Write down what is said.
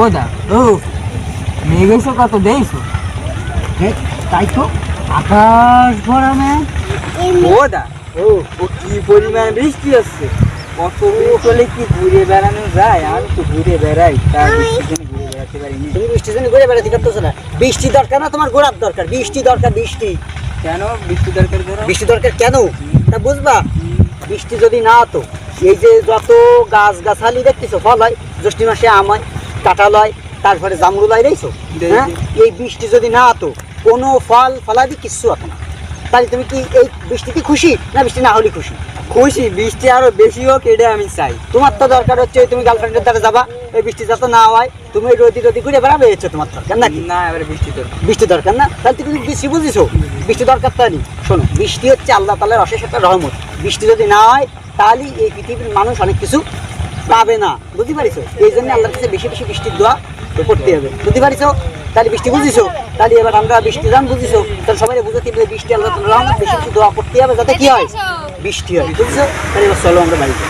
ও দা ও মেঘ এসে কত দেইছো তাই তো আকাশ ভরা মেঘ। ও দা ও ও কি পরিমাণ বৃষ্টি হচ্ছে কত চলে কি ঘুরে বেড়ানো যায় আর তো ঘুরে বেড়াই তার বৃষ্টির জন্য ঘুরে বেড়াতে পারিনি। তুমি বৃষ্টির জন্য ঘুরে বেড়াতে পারতেছো না। বৃষ্টি দরকার না, তোমার ঘোরার দরকার। বৃষ্টি দরকার, বৃষ্টি। কেন বৃষ্টি দরকার ধরো বৃষ্টি দরকার কেন তা বুঝবা। বৃষ্টি যদি না হতো, এই যে যত গাছ গাছালি দেখতেছো, ফল হয় জ্যৈষ্ঠ মাসে আম হয়, কাঁঠাল হয়, তারপরে জামরুল হয়, দেখছো? হ্যাঁ, এই বৃষ্টি যদি না হতো কোনো ফল ফলাদি কিচ্ছু হতো না। তাহলে তুমি কি এই বৃষ্টিতে খুশি না বৃষ্টি না হলে খুশি? খুশি, বৃষ্টি আরো বেশি হোক এটা আমি চাই। তোমার তো দরকার হচ্ছে তুমি গার্লফ্রেন্ডের দ্বারা যাবা, এই বৃষ্টি যাতে না হয়, তুমি রোদি রোদি ঘুরে বেড়াবে, হচ্ছে তোমার দরকার নাকি? না এবারে বৃষ্টি তো বৃষ্টি দরকার না, তাহলে তুমি বৃষ্টি বুঝিছো বৃষ্টি দরকার। তাহলে শোনো, বৃষ্টি হচ্ছে আল্লাহ তাআলার অশেষ একটা রহমত। বৃষ্টি যদি না হয় তাহলে এই পৃথিবীর মানুষ অনেক কিছু পাবে না, বুঝতে পারিছো? এই জন্য আল্লাহর কাছে বেশি বেশি বৃষ্টির দোয়া তো করতে হবে, বুঝতে পারিছো? তাহলে বৃষ্টি বুঝিছো, তাহলে এবার আমরা বৃষ্টি জান বুঝিছো, তাহলে সবাই বুঝতে হবে বৃষ্টি আল্লাহ তাআলার রহমত, বেশি বেশি দোয়া করতে হবে যাতে কি হয়, বৃষ্টি হয়, বুঝছো? তাহলে এবার চলো আমরা বাড়িতে।